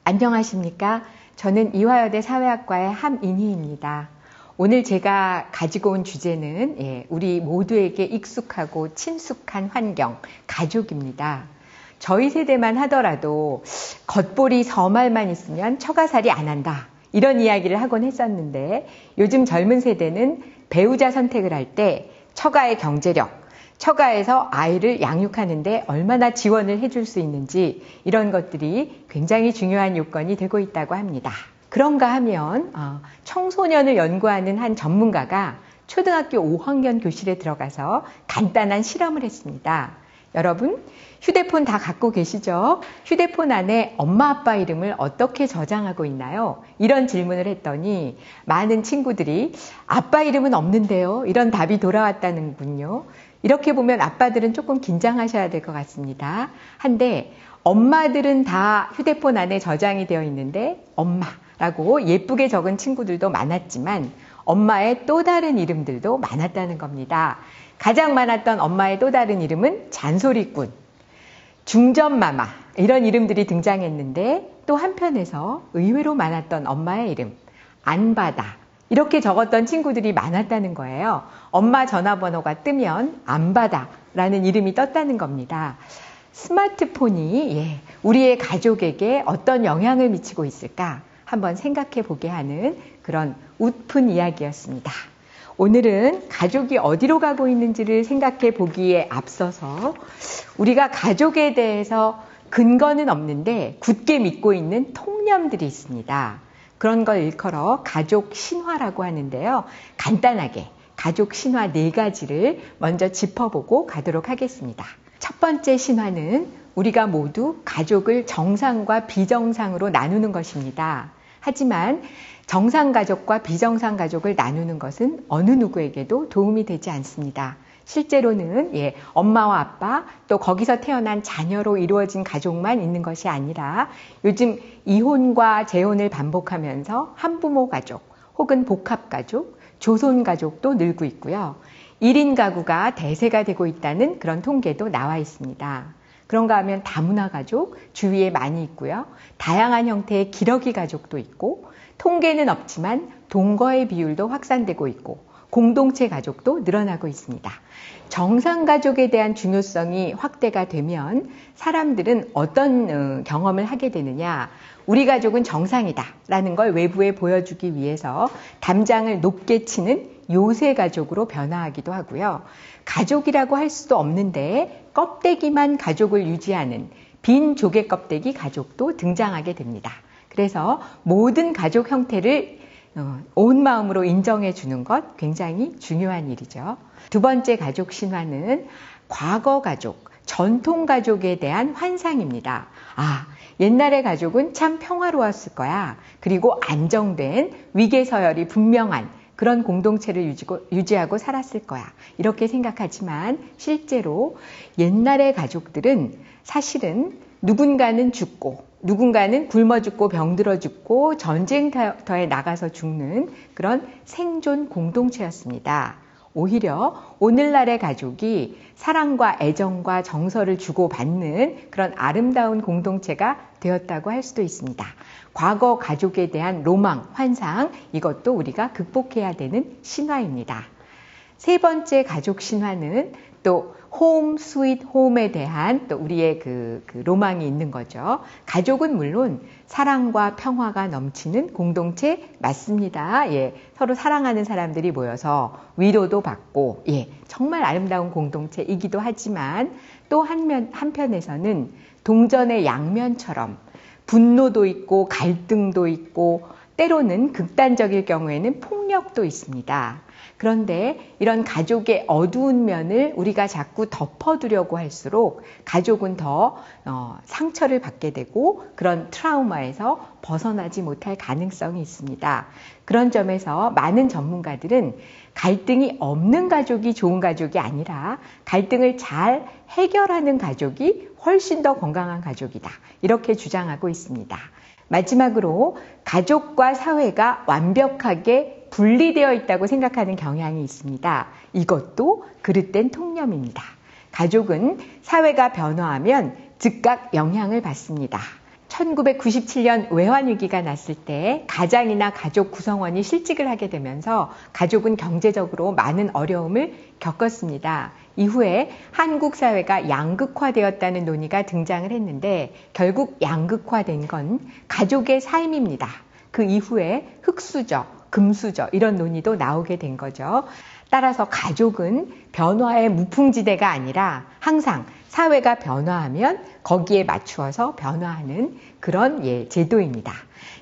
안녕하십니까? 저는 이화여대 사회학과의 함인희입니다. 오늘 제가 가지고 온 주제는 우리 모두에게 익숙하고 친숙한 환경, 가족입니다. 저희 세대만 하더라도 겉보리 서말만 있으면 처가살이 안 한다. 이런 이야기를 하곤 했었는데 요즘 젊은 세대는 배우자 선택을 할 때 처가의 경제력, 처가에서 아이를 양육하는데 얼마나 지원을 해줄 수 있는지 이런 것들이 굉장히 중요한 요건이 되고 있다고 합니다. 그런가 하면 청소년을 연구하는 한 전문가가 초등학교 5학년 교실에 들어가서 간단한 실험을 했습니다. 여러분, 휴대폰 다 갖고 계시죠? 휴대폰 안에 엄마 아빠 이름을 어떻게 저장하고 있나요? 이런 질문을 했더니 많은 친구들이 아빠 이름은 없는데요. 이런 답이 돌아왔다는군요. 이렇게 보면 아빠들은 조금 긴장하셔야 될 것 같습니다. 한데 엄마들은 다 휴대폰 안에 저장이 되어 있는데 엄마라고 예쁘게 적은 친구들도 많았지만 엄마의 또 다른 이름들도 많았다는 겁니다. 가장 많았던 엄마의 또 다른 이름은 잔소리꾼, 중전마마 이런 이름들이 등장했는데 또 한편에서 의외로 많았던 엄마의 이름, 안받아 이렇게 적었던 친구들이 많았다는 거예요. 엄마 전화번호가 뜨면 안받아라는 이름이 떴다는 겁니다. 스마트폰이 우리의 가족에게 어떤 영향을 미치고 있을까 한번 생각해 보게 하는 그런 웃픈 이야기였습니다. 오늘은 가족이 어디로 가고 있는지를 생각해 보기에 앞서서 우리가 가족에 대해서 근거는 없는데 굳게 믿고 있는 통념들이 있습니다. 그런 걸 일컬어 가족 신화라고 하는데요. 간단하게 가족 신화 4가지를 먼저 짚어보고 가도록 하겠습니다. 첫 번째 신화는 우리가 모두 가족을 정상과 비정상으로 나누는 것입니다. 하지만 정상 가족과 비정상 가족을 나누는 것은 어느 누구에게도 도움이 되지 않습니다. 실제로는 엄마와 아빠 또 거기서 태어난 자녀로 이루어진 가족만 있는 것이 아니라 요즘 이혼과 재혼을 반복하면서 한부모 가족 혹은 복합가족, 조손가족도 늘고 있고요. 1인 가구가 대세가 되고 있다는 그런 통계도 나와 있습니다. 그런가 하면 다문화 가족 주위에 많이 있고요. 다양한 형태의 기러기 가족도 있고 통계는 없지만 동거의 비율도 확산되고 있고 공동체 가족도 늘어나고 있습니다. 정상 가족에 대한 중요성이 확대가 되면 사람들은 어떤 경험을 하게 되느냐. 우리 가족은 정상이다 라는 걸 외부에 보여주기 위해서 담장을 높게 치는 요새 가족으로 변화하기도 하고요. 가족이라고 할 수도 없는데 껍데기만 가족을 유지하는 빈 조개 껍데기 가족도 등장하게 됩니다. 그래서 모든 가족 형태를 온 마음으로 인정해 주는 것 굉장히 중요한 일이죠. 두 번째 가족 신화는 과거 가족, 전통 가족에 대한 환상입니다. 옛날의 가족은 참 평화로웠을 거야. 그리고 안정된 위계서열이 분명한 그런 공동체를 유지하고 살았을 거야. 이렇게 생각하지만 실제로 옛날의 가족들은 사실은 누군가는 죽고 누군가는 굶어 죽고 병들어 죽고 전쟁터에 나가서 죽는 그런 생존 공동체였습니다. 오히려 오늘날의 가족이 사랑과 애정과 정서를 주고받는 그런 아름다운 공동체가 되었다고 할 수도 있습니다. 과거 가족에 대한 로망, 환상 이것도 우리가 극복해야 되는 신화입니다. 세 번째 가족 신화는 또 홈 스윗 홈에 대한 또 우리의 그 로망이 있는 거죠. 가족은 물론 사랑과 평화가 넘치는 공동체 맞습니다. 서로 사랑하는 사람들이 모여서 위로도 받고 정말 아름다운 공동체이기도 하지만 또 한편에서는 동전의 양면처럼 분노도 있고 갈등도 있고 때로는 극단적일 경우에는 폭력도 있습니다. 그런데 이런 가족의 어두운 면을 우리가 자꾸 덮어두려고 할수록 가족은 더 상처를 받게 되고 그런 트라우마에서 벗어나지 못할 가능성이 있습니다. 그런 점에서 많은 전문가들은 갈등이 없는 가족이 좋은 가족이 아니라 갈등을 잘 해결하는 가족이 훨씬 더 건강한 가족이다. 이렇게 주장하고 있습니다. 마지막으로 가족과 사회가 완벽하게 분리되어 있다고 생각하는 경향이 있습니다. 이것도 그릇된 통념입니다. 가족은 사회가 변화하면 즉각 영향을 받습니다. 1997년 외환위기가 났을 때 가장이나 가족 구성원이 실직을 하게 되면서 가족은 경제적으로 많은 어려움을 겪었습니다. 이후에 한국 사회가 양극화되었다는 논의가 등장을 했는데 결국 양극화된 건 가족의 삶입니다. 그 이후에 흑수저, 금수저 이런 논의도 나오게 된 거죠. 따라서 가족은 변화의 무풍지대가 아니라 항상 사회가 변화하면 거기에 맞추어서 변화하는 그런 제도입니다.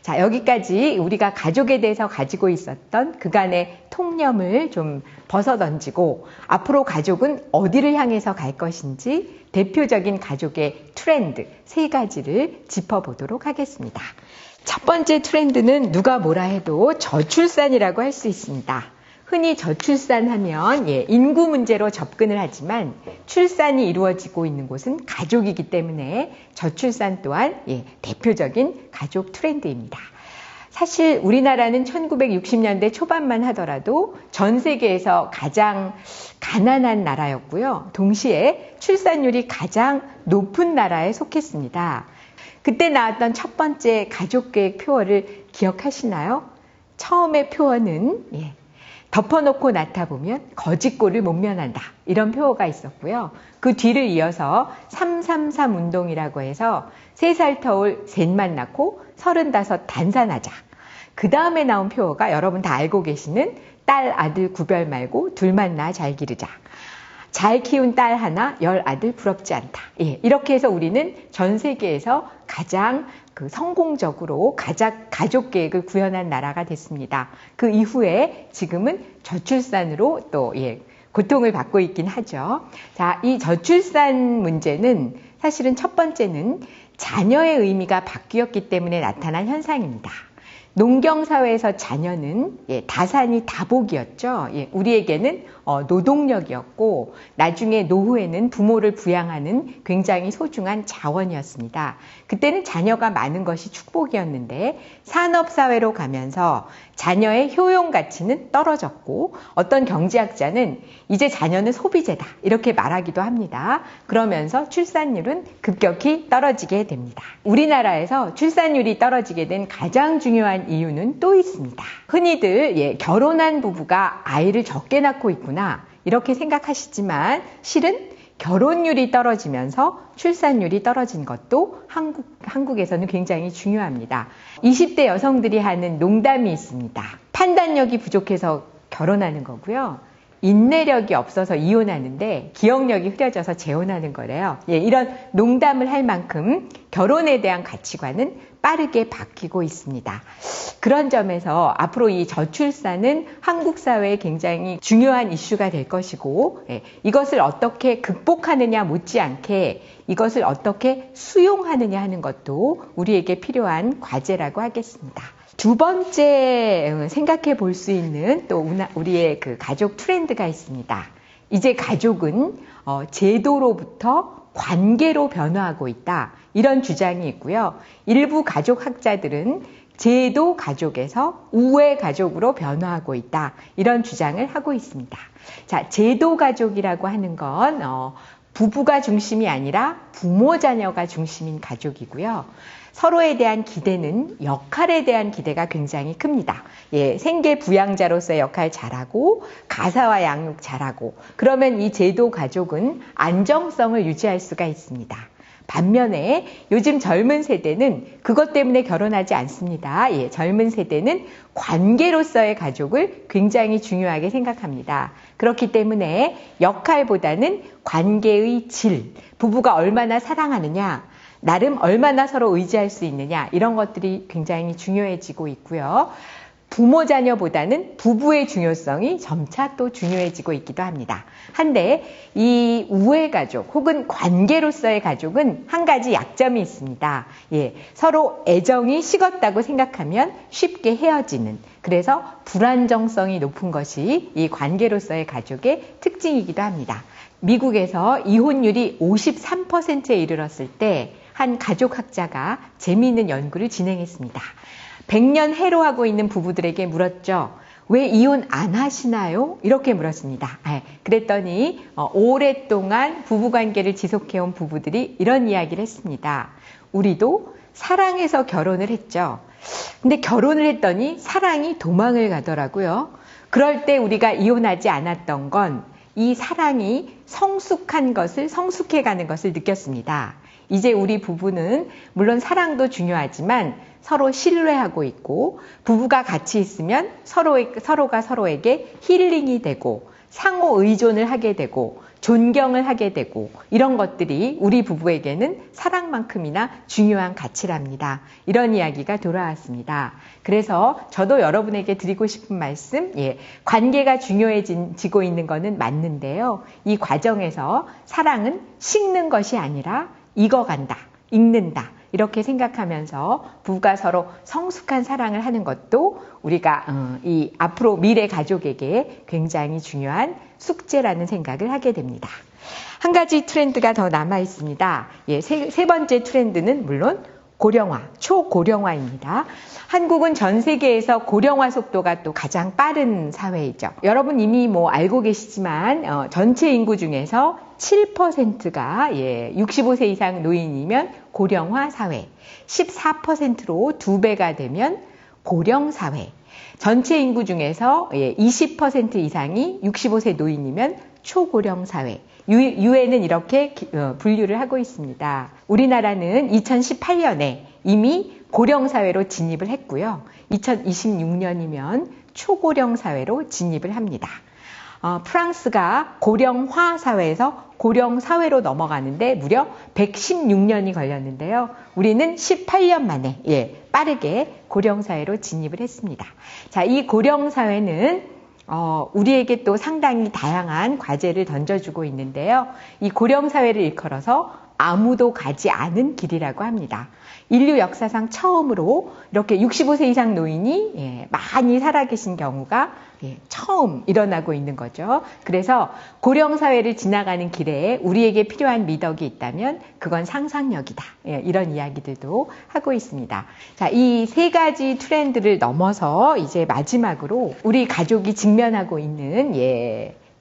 자, 여기까지 우리가 가족에 대해서 가지고 있었던 그간의 통념을 좀 벗어던지고 앞으로 가족은 어디를 향해서 갈 것인지 대표적인 가족의 트렌드 3가지를 짚어보도록 하겠습니다. 첫 번째 트렌드는 누가 뭐라 해도 저출산이라고 할 수 있습니다. 흔히 저출산하면 인구 문제로 접근을 하지만 출산이 이루어지고 있는 곳은 가족이기 때문에 저출산 또한 대표적인 가족 트렌드입니다. 사실 우리나라는 1960년대 초반만 하더라도 전 세계에서 가장 가난한 나라였고요. 동시에 출산율이 가장 높은 나라에 속했습니다. 그때 나왔던 첫 번째 가족계획 표어를 기억하시나요? 처음의 표어는 덮어놓고 낳다보면 거짓골을 못 면한다. 이런 표어가 있었고요. 그 뒤를 이어서 333 운동이라고 해서 3살 터울 셋만 낳고 35 단산하자. 그 다음에 나온 표어가 여러분 다 알고 계시는 딸, 아들 구별 말고 둘만 낳아 잘 기르자. 잘 키운 딸 하나, 10 아들 부럽지 않다. 이렇게 해서 우리는 전 세계에서 가장 성공적으로 가족 계획을 구현한 나라가 됐습니다. 그 이후에 지금은 저출산으로 또 고통을 받고 있긴 하죠. 자, 이 저출산 문제는 사실은 첫 번째는 자녀의 의미가 바뀌었기 때문에 나타난 현상입니다. 농경사회에서 자녀는 다산이 다복이었죠. 우리에게는 노동력이었고 나중에 노후에는 부모를 부양하는 굉장히 소중한 자원이었습니다. 그때는 자녀가 많은 것이 축복이었는데 산업사회로 가면서 자녀의 효용 가치는 떨어졌고 어떤 경제학자는 이제 자녀는 소비재다 이렇게 말하기도 합니다. 그러면서 출산율은 급격히 떨어지게 됩니다. 우리나라에서 출산율이 떨어지게 된 가장 중요한 이유는 또 있습니다. 흔히들 결혼한 부부가 아이를 적게 낳고 있구나 이렇게 생각하시지만 실은 결혼율이 떨어지면서 출산율이 떨어진 것도 한국에서는 굉장히 중요합니다. 20대 여성들이 하는 농담이 있습니다. 판단력이 부족해서 결혼하는 거고요. 인내력이 없어서 이혼하는데 기억력이 흐려져서 재혼하는 거래요. 이런 농담을 할 만큼 결혼에 대한 가치관은 빠르게 바뀌고 있습니다. 그런 점에서 앞으로 이 저출산은 한국 사회에 굉장히 중요한 이슈가 될 것이고 이것을 어떻게 극복하느냐 못지않게 이것을 어떻게 수용하느냐 하는 것도 우리에게 필요한 과제라고 하겠습니다. 두 번째 생각해 볼 수 있는 또 우리의 가족 트렌드가 있습니다. 이제 가족은 제도로부터 관계로 변화하고 있다. 이런 주장이 있고요. 일부 가족학자들은 제도 가족에서 우애 가족으로 변화하고 있다. 이런 주장을 하고 있습니다. 자, 제도 가족이라고 하는 건 부부가 중심이 아니라 부모 자녀가 중심인 가족이고요. 서로에 대한 기대는 역할에 대한 기대가 굉장히 큽니다. 생계 부양자로서의 역할 잘하고 가사와 양육 잘하고 그러면 이 제도 가족은 안정성을 유지할 수가 있습니다. 반면에 요즘 젊은 세대는 그것 때문에 결혼하지 않습니다. 젊은 세대는 관계로서의 가족을 굉장히 중요하게 생각합니다. 그렇기 때문에 역할보다는 관계의 질, 부부가 얼마나 사랑하느냐, 나름 얼마나 서로 의지할 수 있느냐 이런 것들이 굉장히 중요해지고 있고요. 부모 자녀보다는 부부의 중요성이 점차 또 중요해지고 있기도 합니다. 한데 이 우애 가족 혹은 관계로서의 가족은 한 가지 약점이 있습니다. 서로 애정이 식었다고 생각하면 쉽게 헤어지는, 그래서 불안정성이 높은 것이 이 관계로서의 가족의 특징이기도 합니다. 미국에서 이혼율이 53%에 이르렀을 때 한 가족학자가 재미있는 연구를 진행했습니다. 100년 해로하고 있는 부부들에게 물었죠. 왜 이혼 안 하시나요? 이렇게 물었습니다. 그랬더니 오랫동안 부부관계를 지속해온 부부들이 이런 이야기를 했습니다. 우리도 사랑해서 결혼을 했죠. 근데 결혼을 했더니 사랑이 도망을 가더라고요. 그럴 때 우리가 이혼하지 않았던 건 이 사랑이 성숙해가는 것을 느꼈습니다. 이제 우리 부부는 물론 사랑도 중요하지만 서로 신뢰하고 있고 부부가 같이 있으면 서로가 서로에게 힐링이 되고 상호 의존을 하게 되고 존경을 하게 되고 이런 것들이 우리 부부에게는 사랑만큼이나 중요한 가치랍니다. 이런 이야기가 돌아왔습니다. 그래서 저도 여러분에게 드리고 싶은 말씀, 관계가 중요해지고 있는 것은 맞는데요. 이 과정에서 사랑은 식는 것이 아니라 익어간다, 익는다. 이렇게 생각하면서 부부가 서로 성숙한 사랑을 하는 것도 우리가 이 앞으로 미래 가족에게 굉장히 중요한 숙제라는 생각을 하게 됩니다. 한 가지 트렌드가 더 남아 있습니다. 세 번째 트렌드는 물론 고령화, 초고령화입니다. 한국은 전 세계에서 고령화 속도가 또 가장 빠른 사회이죠. 여러분 이미 알고 계시지만 전체 인구 중에서 7%가 65세 이상 노인이면 고령화 사회, 14%로 2배가 되면 고령 사회, 전체 인구 중에서 20% 이상이 65세 노인이면 초고령 사회, 유엔은 이렇게 분류를 하고 있습니다. 우리나라는 2018년에 이미 고령 사회로 진입을 했고요. 2026년이면 초고령 사회로 진입을 합니다. 프랑스가 고령화 사회에서 고령 사회로 넘어가는데 무려 116년이 걸렸는데요. 우리는 18년 만에 빠르게 고령 사회로 진입을 했습니다. 자, 이 고령 사회는 우리에게 또 상당히 다양한 과제를 던져주고 있는데요. 이 고령 사회를 일컬어서 아무도 가지 않은 길이라고 합니다. 인류 역사상 처음으로 이렇게 65세 이상 노인이 많이 살아계신 경우가 처음 일어나고 있는 거죠. 그래서 고령사회를 지나가는 길에 우리에게 필요한 미덕이 있다면 그건 상상력이다. 이런 이야기들도 하고 있습니다. 자, 이 세 가지 트렌드를 넘어서 이제 마지막으로 우리 가족이 직면하고 있는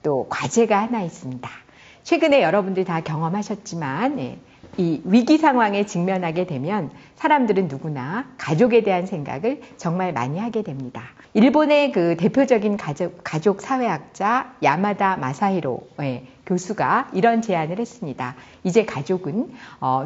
또 과제가 하나 있습니다. 최근에 여러분들 다 경험하셨지만 이 위기 상황에 직면하게 되면 사람들은 누구나 가족에 대한 생각을 정말 많이 하게 됩니다. 일본의 그 대표적인 가족 사회학자 야마다 마사히로 교수가 이런 제안을 했습니다. 이제 가족은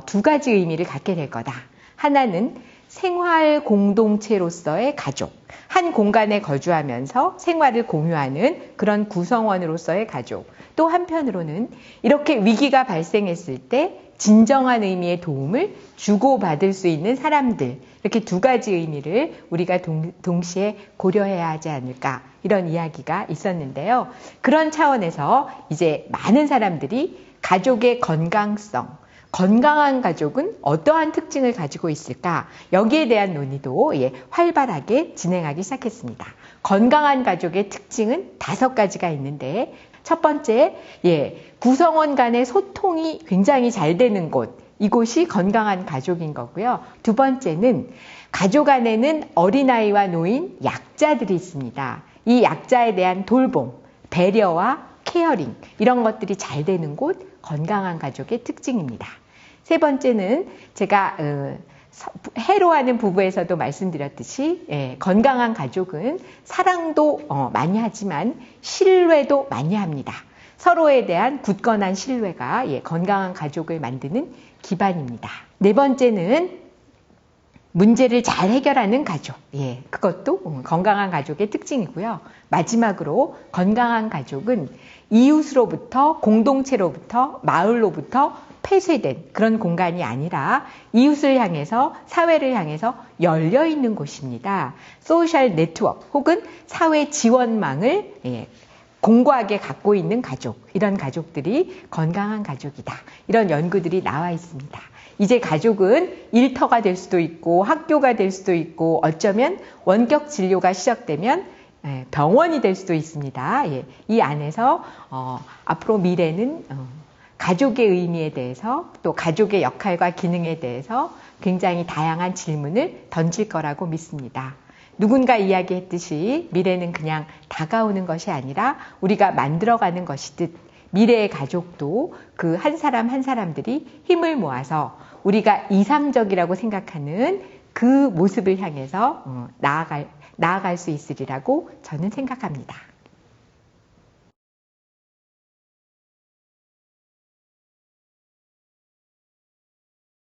두 가지 의미를 갖게 될 거다. 하나는 생활 공동체로서의 가족, 한 공간에 거주하면서 생활을 공유하는 그런 구성원으로서의 가족, 또 한편으로는 이렇게 위기가 발생했을 때 진정한 의미의 도움을 주고받을 수 있는 사람들, 이렇게 두 가지 의미를 우리가 동시에 고려해야 하지 않을까, 이런 이야기가 있었는데요. 그런 차원에서 이제 많은 사람들이 가족의 건강성, 건강한 가족은 어떠한 특징을 가지고 있을까? 여기에 대한 논의도 활발하게 진행하기 시작했습니다. 건강한 가족의 특징은 5가지가 있는데 첫 번째, 구성원 간의 소통이 굉장히 잘 되는 곳, 이곳이 건강한 가족인 거고요. 두 번째는 가족 안에는 어린아이와 노인, 약자들이 있습니다. 이 약자에 대한 돌봄, 배려와 케어링, 이런 것들이 잘 되는 곳, 건강한 가족의 특징입니다. 세 번째는 제가 해로하는 부부에서도 말씀드렸듯이 건강한 가족은 사랑도 많이 하지만 신뢰도 많이 합니다. 서로에 대한 굳건한 신뢰가 건강한 가족을 만드는 기반입니다. 네 번째는 문제를 잘 해결하는 가족. 그것도 건강한 가족의 특징이고요. 마지막으로 건강한 가족은 이웃으로부터, 공동체로부터, 마을로부터 폐쇄된 그런 공간이 아니라 이웃을 향해서, 사회를 향해서 열려있는 곳입니다. 소셜 네트워크 혹은 사회 지원망을 공고하게 갖고 있는 가족, 이런 가족들이 건강한 가족이다. 이런 연구들이 나와 있습니다. 이제 가족은 일터가 될 수도 있고 학교가 될 수도 있고 어쩌면 원격 진료가 시작되면 병원이 될 수도 있습니다. 이 안에서 앞으로 미래는 가족의 의미에 대해서 또 가족의 역할과 기능에 대해서 굉장히 다양한 질문을 던질 거라고 믿습니다. 누군가 이야기했듯이 미래는 그냥 다가오는 것이 아니라 우리가 만들어가는 것이듯 미래의 가족도 그 한 사람 한 사람들이 힘을 모아서 우리가 이상적이라고 생각하는 그 모습을 향해서 나아갈 수 있으리라고 저는 생각합니다.